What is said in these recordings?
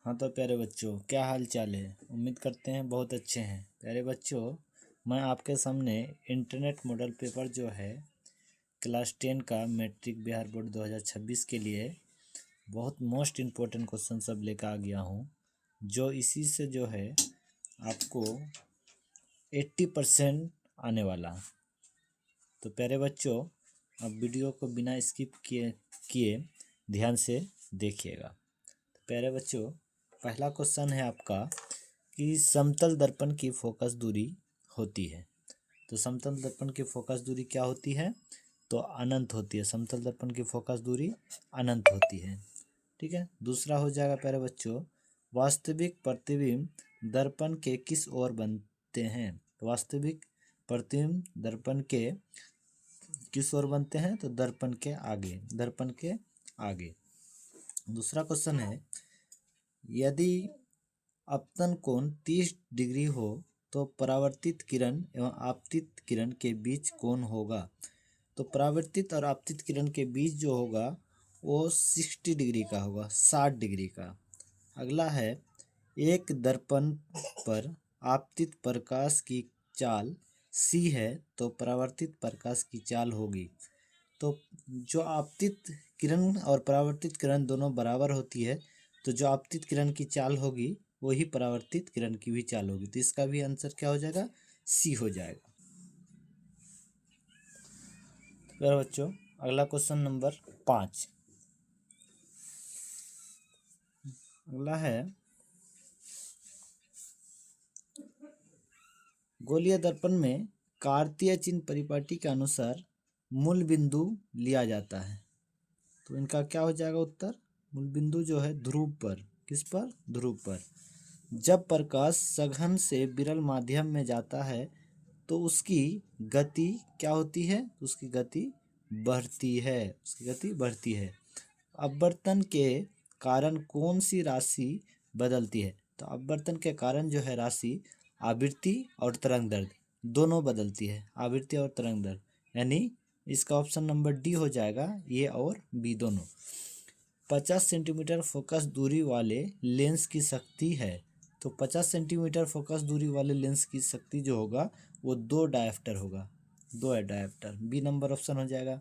हाँ तो प्यारे बच्चों, क्या हाल चाल है। उम्मीद करते हैं बहुत अच्छे हैं। प्यारे बच्चों, मैं आपके सामने इंटरनेट मॉडल पेपर जो है क्लास 10 का मैट्रिक बिहार बोर्ड 2026 के लिए बहुत मोस्ट इम्पोर्टेंट क्वेश्चन सब लेकर आ गया हूँ, जो इसी से जो है आपको 80% आने वाला। तो प्यारे बच्चों, अब वीडियो को बिना स्किप किए ध्यान से देखिएगा। तो प्यारे बच्चों, पहला क्वेश्चन है आपका कि समतल दर्पण की फोकस दूरी होती है। तो समतल दर्पण की फोकस दूरी क्या होती है? तो अनंत होती है। समतल दर्पण की फोकस दूरी अनंत होती है। ठीक है। दूसरा हो जाएगा प्यारे बच्चों, वास्तविक प्रतिबिंब दर्पण के किस ओर बनते हैं? तो वास्तविक प्रतिबिंब दर्पण के किस ओर बनते हैं? तो दर्पण के आगे, दर्पण के आगे। दूसरा क्वेश्चन है, यदि अपतन कोण 30 डिग्री हो तो परावर्तित किरण एवं आपतित किरण के बीच कोण होगा। तो परावर्तित और आपतित किरण के बीच जो होगा वो 60 डिग्री का होगा, 60 डिग्री का। अगला है, एक दर्पण पर आपतित प्रकाश की चाल c है तो परावर्तित प्रकाश की चाल होगी। तो जो आपतित किरण और परावर्तित किरण दोनों बराबर होती है, तो जो आपतित किरण की चाल होगी वही परावर्तित किरण की भी चाल होगी। तो इसका भी आंसर क्या हो जाएगा? सी हो जाएगा। तो बच्चों, अगला क्वेश्चन नंबर 5। अगला है, गोलीय दर्पण में कार्तीय चिन्ह परिपाटी के अनुसार मूल बिंदु लिया जाता है। तो इनका क्या हो जाएगा उत्तर? मूल बिंदु जो है ध्रुव पर। किस पर? ध्रुव पर। जब प्रकाश सघन से विरल माध्यम में जाता है तो उसकी गति क्या होती है? उसकी गति बढ़ती है। उसकी गति बढ़ती है। अपवर्तन के कारण कौन सी राशि बदलती है? तो अपवर्तन के कारण जो है राशि आवृत्ति और तरंग दैर्ध्य दोनों बदलती है। आवृत्ति और तरंग दैर्ध्य, यानी इसका ऑप्शन नंबर डी हो जाएगा, ए और बी दोनों। 50 सेंटीमीटर फोकस दूरी वाले लेंस की शक्ति है। तो 50 सेंटीमीटर फोकस दूरी वाले लेंस की शक्ति जो होगा वो 2 डायोप्टर होगा। 2 डायोप्टर, बी नंबर ऑप्शन हो जाएगा।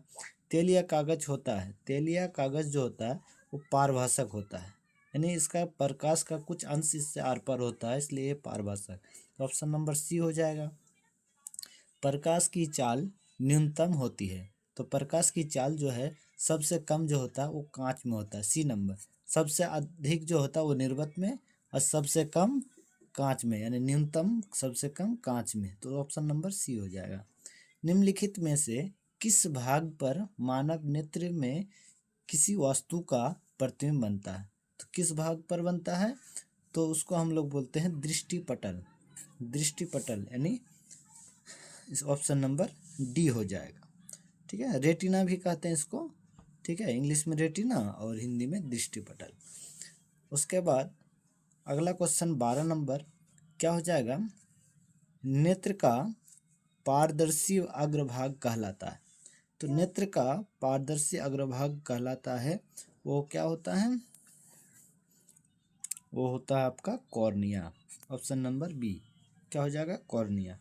तेल या कागज होता है, तेल या कागज जो होता है वो पारभाषक होता है, यानी इसका प्रकाश का कुछ अंश इससे आर पार होता है, इसलिए ये पारभाषक। तो ऑप्शन नंबर सी हो जाएगा। प्रकाश की चाल न्यूनतम होती है। तो प्रकाश की चाल जो है सबसे कम जो होता है वो कांच में होता है, सी नंबर। सबसे अधिक जो होता है वो निर्वात में और सबसे कम कांच में, यानी न्यूनतम सबसे कम कांच में। तो ऑप्शन नंबर सी हो जाएगा। निम्नलिखित में से किस भाग पर मानव नेत्र में किसी वस्तु का प्रतिबिंब बनता है? तो किस भाग पर बनता है? तो उसको हम लोग बोलते हैं दृष्टिपटल। दृष्टिपटल यानी इस ऑप्शन नंबर डी हो जाएगा। ठीक है। रेटिना भी कहते हैं इसको। ठीक है, इंग्लिश में रेटिना और हिंदी में दृष्टिपटल। उसके बाद अगला क्वेश्चन 12 नंबर क्या हो जाएगा? नेत्र का पारदर्शी अग्रभाग कहलाता है। तो नेत्र का पारदर्शी अग्रभाग कहलाता है, वो क्या होता है? वो होता है आपका कॉर्निया। ऑप्शन नंबर बी क्या हो जाएगा? कॉर्निया।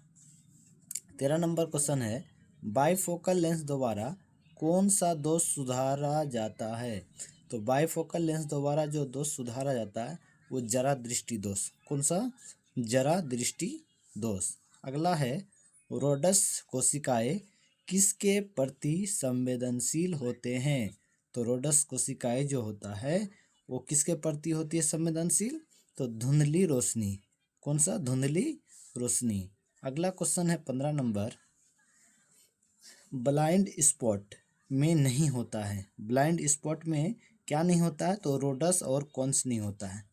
13 नंबर क्वेश्चन है, बाइफोकल लेंस द्वारा कौन सा दोष सुधारा जाता है? तो बाइफोकल लेंस द्वारा जो दोष सुधारा जाता है वो जरा दृष्टि दोष। कौन सा? जरा दृष्टि दोष। अगला है, रोडस कोशिकाएं किसके प्रति संवेदनशील होते हैं? तो रोडस कोशिकाएं जो होता है वो किसके प्रति होती है संवेदनशील? तो धुंधली रोशनी। कौन सा? धुंधली रोशनी। अगला क्वेश्चन है 15 नंबर, ब्लाइंड स्पॉट में नहीं होता है। ब्लाइंड स्पॉट में क्या नहीं होता है? तो रोडस और कॉन्स नहीं होता है।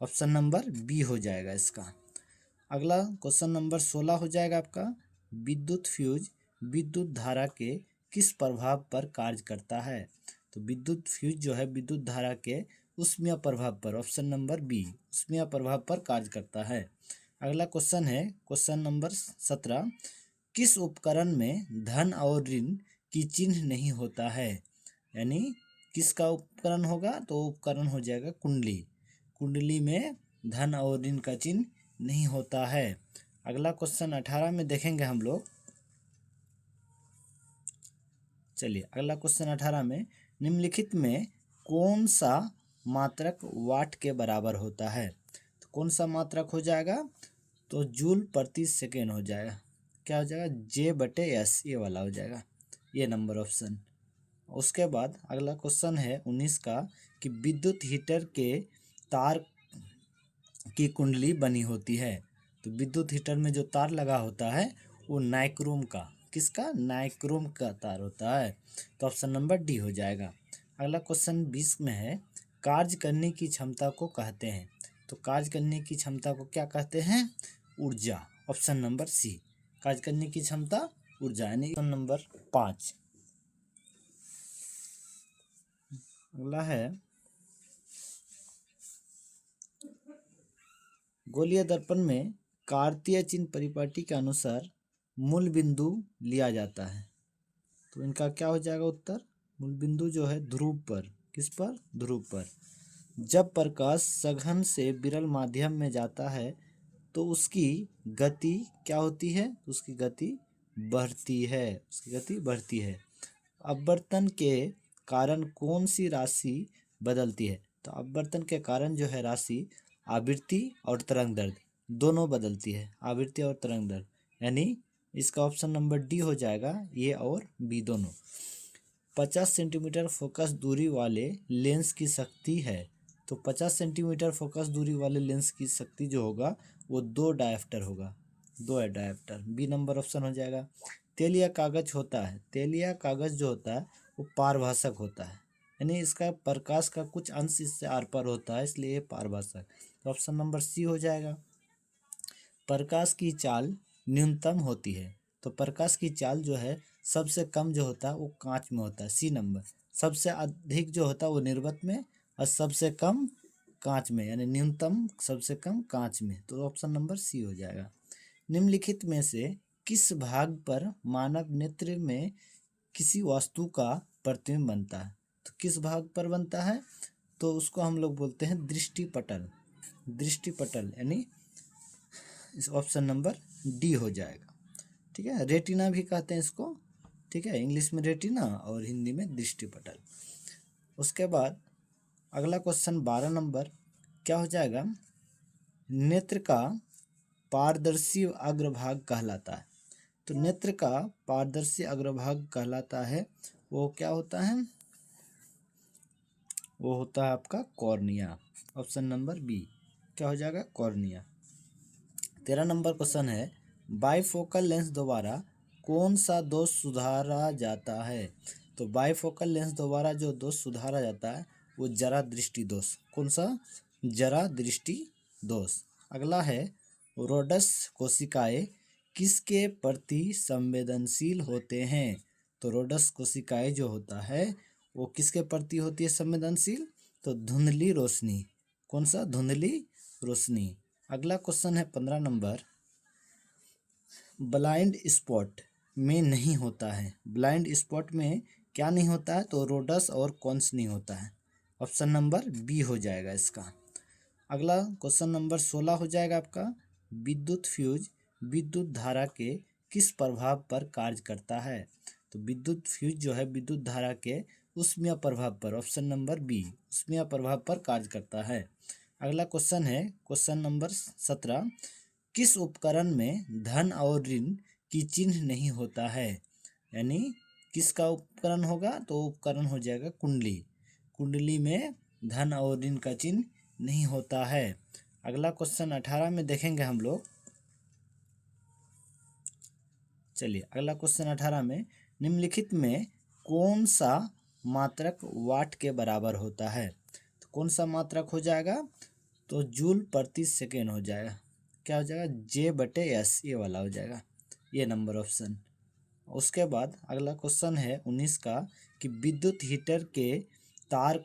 ऑप्शन नंबर बी हो जाएगा इसका। अगला क्वेश्चन नंबर 16 हो जाएगा आपका, विद्युत फ्यूज विद्युत धारा के किस प्रभाव पर कार्य करता है? तो विद्युत फ्यूज जो है विद्युत धारा के ऊष्मीय प्रभाव पर, ऑप्शन नंबर बी, ऊष्मीय प्रभाव पर कार्य करता है। अगला क्वेश्चन है क्वेश्चन नंबर 17, किस उपकरण में धन और ऋण की चिन्ह नहीं होता है? यानी किसका उपकरण होगा? तो उपकरण हो जाएगा कुंडली। कुंडली में धन और ऋण का चिन्ह नहीं होता है। अगला क्वेश्चन 18 में देखेंगे हम लोग। चलिए अगला क्वेश्चन 18 में, निम्नलिखित में कौन सा मात्रक वाट के बराबर होता है? तो कौन सा मात्रक हो जाएगा? तो जूल प्रति सेकेंड हो जाएगा। क्या हो जाएगा? J/S, ये वाला हो जाएगा, ये नंबर ऑप्शन। उसके बाद अगला क्वेश्चन है 19 का कि विद्युत हीटर के तार की कुंडली बनी होती है। तो विद्युत हीटर में जो तार लगा होता है वो नाइक्रोम का, किसका? नाइक्रोम का तार होता है। तो ऑप्शन नंबर डी हो जाएगा। अगला क्वेश्चन 20 में है, कार्य करने की क्षमता को कहते हैं। तो कार्य करने की क्षमता को क्या कहते हैं? ऊर्जा। ऑप्शन नंबर सी, कार्य करने की क्षमता ऊर्जा, यानी ऑप्शन नंबर 5। अगला है गोलीय दर्पण में कार्तीय चिन्ह परिपाटी के अनुसार मूल बिंदु लिया जाता है। तो इनका क्या हो जाएगा उत्तर? मूल बिंदु जो है ध्रुव पर, किस पर? ध्रुव पर। जब प्रकाश सघन से विरल माध्यम में जाता है तो उसकी गति क्या होती है? उसकी गति बढ़ती है, उसकी गति बढ़ती है। अपवर्तन के कारण कौन सी राशि बदलती है? तो अपवर्तन के कारण जो है राशि आवृत्ति और तरंग दैर्घ्य दोनों बदलती है, आवृत्ति और तरंग दैर्घ्य, यानी इसका ऑप्शन नंबर डी हो जाएगा, ए और बी दोनों। 50 सेंटीमीटर फोकस दूरी वाले लेंस की शक्ति है। तो 50 सेंटीमीटर फोकस दूरी वाले लेंस की शक्ति जो होगा वो 2 डायोप्टर होगा, 2 डायोप्टर, बी नंबर ऑप्शन हो जाएगा। तेल या कागज होता है, तेल या कागज जो होता है वो पारभाषक होता है, यानी इसका प्रकाश का कुछ अंश इससे आर पार होता है, इसलिए ये पारभाषक। तो ऑप्शन नंबर सी हो जाएगा। प्रकाश की चाल न्यूनतम होती है। तो प्रकाश की चाल जो है सबसे कम जो होता है वो कांच में होता है, सी नंबर। सबसे अधिक जो होता है वो निर्वात में और सबसे कम कांच में, यानी न्यूनतम सबसे कम कांच में। तो ऑप्शन नंबर सी हो जाएगा। निम्नलिखित में से किस भाग पर मानव नेत्र में किसी वस्तु का प्रतिबिंब बनता है? तो किस भाग पर बनता है? तो उसको हम लोग बोलते हैं दृष्टिपटल, दृष्टिपटल, यानी इस ऑप्शन नंबर डी हो जाएगा। ठीक है, रेटिना भी कहते हैं इसको, ठीक है, इंग्लिश में रेटिना और हिंदी में दृष्टिपटल। उसके बाद अगला क्वेश्चन 12 नंबर क्या हो जाएगा? नेत्र का पारदर्शी अग्रभाग कहलाता है। तो नेत्र का पारदर्शी अग्रभाग कहलाता है, वो क्या होता है? वो होता है आपका कॉर्निया। ऑप्शन नंबर बी क्या हो जाएगा? कॉर्निया। 13 नंबर क्वेश्चन है, बाइफोकल लेंस द्वारा कौन सा दोष सुधारा जाता है? तो बाइफोकल लेंस द्वारा जो दोष सुधारा जाता है वो जरा दृष्टि दोष। कौन सा? जरा दृष्टि दोष। अगला है, रोडस कोशिकाएं किसके प्रति संवेदनशील होते हैं? तो रोडस कोशिकाएं जो होता है वो किसके प्रति होती है संवेदनशील? तो धुंधली रोशनी। कौन सा? धुंधली रोशनी। अगला क्वेश्चन है 15 नंबर, ब्लाइंड स्पॉट में नहीं होता है। ब्लाइंड स्पॉट में क्या नहीं होता है? तो रोडस और कॉन्स नहीं होता है। ऑप्शन नंबर बी हो जाएगा इसका। अगला क्वेश्चन नंबर 16 हो जाएगा आपका, विद्युत फ्यूज विद्युत धारा के किस प्रभाव पर कार्य करता है? तो विद्युत फ्यूज जो है विद्युत धारा के ऊष्मीय प्रभाव पर, ऑप्शन नंबर बी, ऊष्मीय प्रभाव पर कार्य करता है। अगला क्वेश्चन है क्वेश्चन नंबर 17, किस उपकरण में धन और ऋण की चिन्ह नहीं होता है? यानी किसका उपकरण होगा? तो उपकरण हो जाएगा कुंडली। कुंडली में धन और ऋण का चिन्ह नहीं होता है। अगला क्वेश्चन 18 में देखेंगे हम लोग। चलिए अगला क्वेश्चन 18 में, निम्नलिखित में कौन सा मात्रक वाट के बराबर होता है? तो कौन सा मात्रक हो जाएगा? तो जूल प्रति सेकेंड हो जाएगा। क्या हो जाएगा? J/S, ये वाला हो जाएगा, ये नंबर ऑप्शन। उसके बाद अगला क्वेश्चन है 19 का कि विद्युत हीटर के तार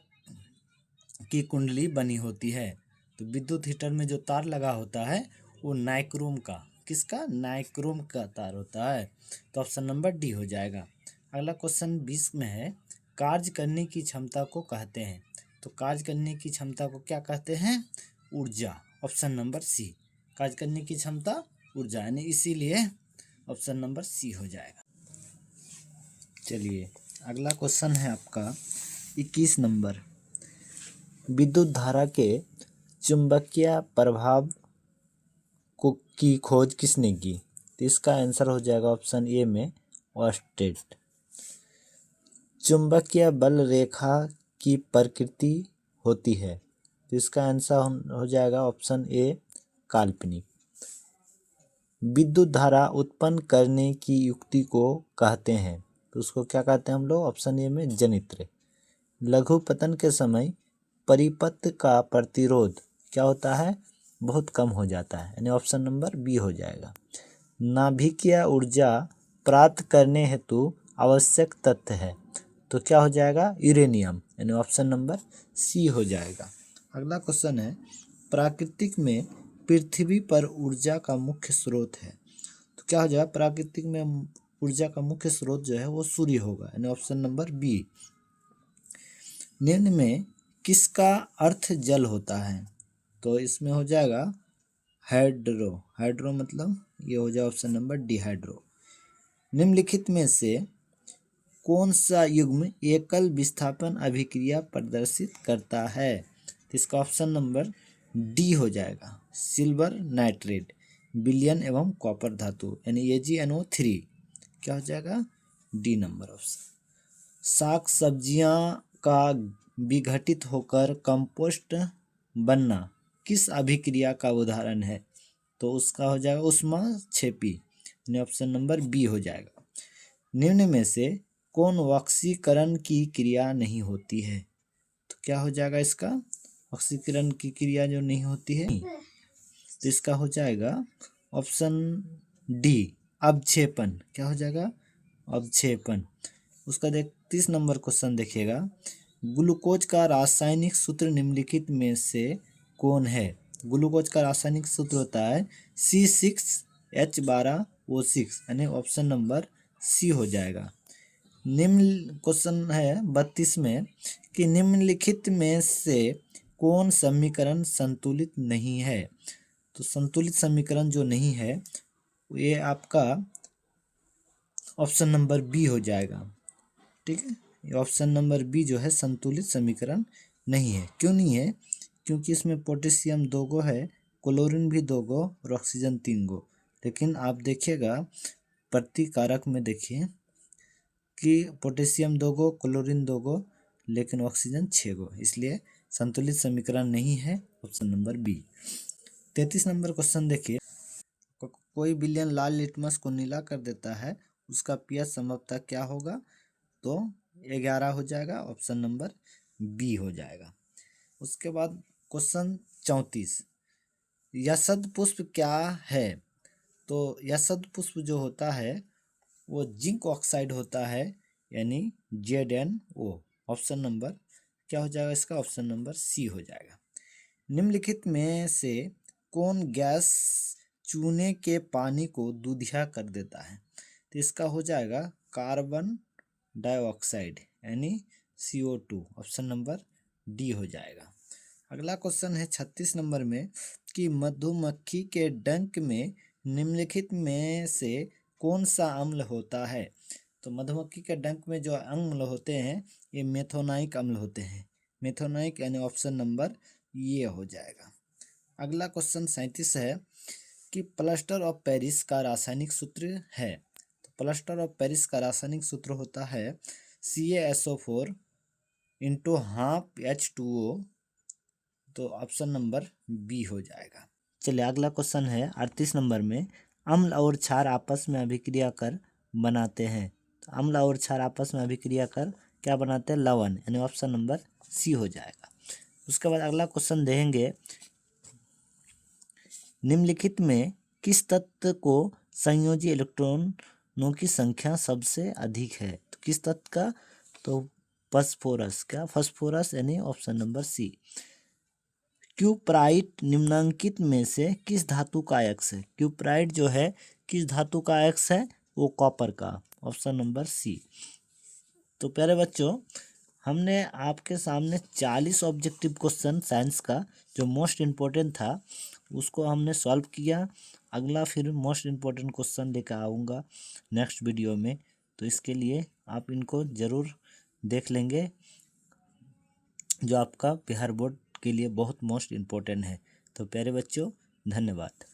की कुंडली बनी होती है। तो विद्युत हीटर में जो तार लगा होता है वो नाइक्रोम का, किसका? नाइक्रोम का तार होता है। तो ऑप्शन नंबर डी हो जाएगा। अगला क्वेश्चन 20 में है, कार्य करने की क्षमता को कहते हैं। तो कार्य करने की क्षमता को क्या कहते हैं? ऊर्जा। Option number C. कार्य करने की क्षमता ऊर्जा, यानी इसीलिए ऑप्शन नंबर सी हो जाएगा। चलिए अगला क्वेश्चन है आपका 21 नंबर। विद्युत धारा के चुंबकीय प्रभाव की खोज किसने की? तो इसका आंसर हो जाएगा ऑप्शन ए में ऑस्टेट। चुंबकीय बल रेखा की प्रकृति होती है, तो इसका आंसर हो जाएगा ऑप्शन ए काल्पनिक। विद्युत धारा उत्पन्न करने की युक्ति को कहते हैं, तो उसको क्या कहते हैं हम लोग? ऑप्शन ए में जनित्र। लघु पतन के समय परिपथ का प्रतिरोध क्या होता है? बहुत कम हो जाता है, यानी ऑप्शन नंबर बी हो जाएगा। नाभिकीय ऊर्जा प्राप्त करने हेतु आवश्यक तत्व है, तो क्या हो जाएगा? यूरेनियम, यानी ऑप्शन नंबर सी हो जाएगा। अगला क्वेश्चन है प्राकृतिक में पृथ्वी पर ऊर्जा का मुख्य स्रोत है, तो क्या हो जाएगा? प्राकृतिक में ऊर्जा का मुख्य स्रोत जो है वो सूर्य होगा, यानी ऑप्शन नंबर बी। निम्न में किसका अर्थ जल होता है? तो इसमें हो जाएगा हाइड्रो। हाइड्रो मतलब ये हो जाएगा ऑप्शन नंबर डी हाइड्रो। निम्नलिखित में से कौन सा युग्म एकल विस्थापन अभिक्रिया प्रदर्शित करता है? तो इसका ऑप्शन नंबर डी हो जाएगा सिल्वर नाइट्रेट, विलयन एवं कॉपर धातु, यानी AgNO3। क्या हो जाएगा? D number option. साग सब्जियां का विघटित होकर कंपोस्ट बनना किस अभिक्रिया का उदाहरण है? तो उसका हो जाएगा ऊष्माक्षेपी, यानी ऑप्शन नंबर बी हो जाएगा। निम्न में से कौन ऑक्सीकरण की क्रिया नहीं होती है? तो क्या हो जाएगा इसका? ऑक्सीकरण की क्रिया जो नहीं होती है, तो इसका हो जाएगा ऑप्शन डी अवक्षेपण। क्या हो जाएगा? अवक्षेपण। उसका 30 नंबर क्वेश्चन देखिएगा। ग्लूकोज का रासायनिक सूत्र निम्नलिखित में से कौन है? ग्लूकोज का रासायनिक सूत्र होता है C6H12O6, यानी ऑप्शन नंबर सी हो जाएगा। निम्न क्वेश्चन है 32 में कि निम्नलिखित में से कौन समीकरण संतुलित नहीं है? तो संतुलित समीकरण जो नहीं है ये आपका ऑप्शन नंबर बी हो जाएगा। ठीक है, ये ऑप्शन नंबर बी जो है संतुलित समीकरण नहीं है। क्यों नहीं है? क्योंकि इसमें पोटेशियम 2 गो है, क्लोरीन भी 2 गो और ऑक्सीजन 3 गो। लेकिन आप देखिएगा प्रतिकारक में देखिए कि पोटेशियम 2 गो, क्लोरीन 2 गो, लेकिन ऑक्सीजन 6 गो, इसलिए संतुलित समीकरण नहीं है option number B. 33 number question देखिए। कोई विलयन लाल लिटमस को नीला कर देता है, उसका पीएच संभवतः क्या होगा? तो 11 हो जाएगा, ऑप्शन नंबर बी हो जाएगा। उसके बाद क्वेश्चन 34, यशद पुष्प क्या है? तो यशद पुष्प जो होता है वो जिंक ऑक्साइड होता है, यानी ZnO। ऑप्शन नंबर क्या हो जाएगा इसका? ऑप्शन नंबर सी हो जाएगा। निम्नलिखित में से कौन गैस चूने के पानी को दूधिया कर देता है? तो इसका हो जाएगा कार्बन डाइऑक्साइड, यानी CO2। ऑप्शन नंबर डी हो जाएगा। अगला क्वेश्चन है 36 नंबर में कि मधुमक्खी के डंक में निम्नलिखित में से कौन सा अम्ल होता है? तो मधुमक्खी के डंक में जो अम्ल होते हैं ये मेथोनाइक अम्ल होते हैं। मेथोनाइक, यानी ऑप्शन नंबर ये हो जाएगा। अगला क्वेश्चन 37 है कि प्लास्टर ऑफ पेरिस का रासायनिक सूत्र है। तो प्लास्टर ऑफ पेरिस का रासायनिक सूत्र होता है CaSO4 इंटू हाफ H2O, तो ऑप्शन नंबर बी हो जाएगा। चलिए अगला क्वेश्चन है 38 नंबर में, अम्ल और क्षार आपस में अभिक्रिया कर बनाते हैं। तो अम्ल और क्षार आपस में अभिक्रिया कर क्या बनाते हैं? लवण, यानी ऑप्शन नंबर सी हो जाएगा। उसके बाद अगला क्वेश्चन देखेंगे, निम्नलिखित में किस तत्व को संयोजी इलेक्ट्रॉनों की संख्या सबसे अधिक है? तो किस तत्व का? तो फास्फोरस। क्या? फास्फोरस, यानी ऑप्शन नंबर सी। क्यूप्राइट निम्नांकित में से किस धातु का अयस्क है? क्यूप्राइट जो है किस धातु का अयस्क है? वो कॉपर का, ऑप्शन नंबर सी। तो प्यारे बच्चों हमने आपके सामने 40 ऑब्जेक्टिव क्वेश्चन साइंस का जो मोस्ट इम्पोर्टेंट था उसको हमने सॉल्व किया। अगला फिर मोस्ट इम्पोर्टेंट क्वेश्चन लेकर आऊँगा नेक्स्ट वीडियो में, तो इसके लिए आप इनको ज़रूर देख लेंगे, जो आपका बिहार बोर्ड के लिए बहुत मोस्ट इम्पोर्टेंट है। तो प्यारे बच्चों, धन्यवाद।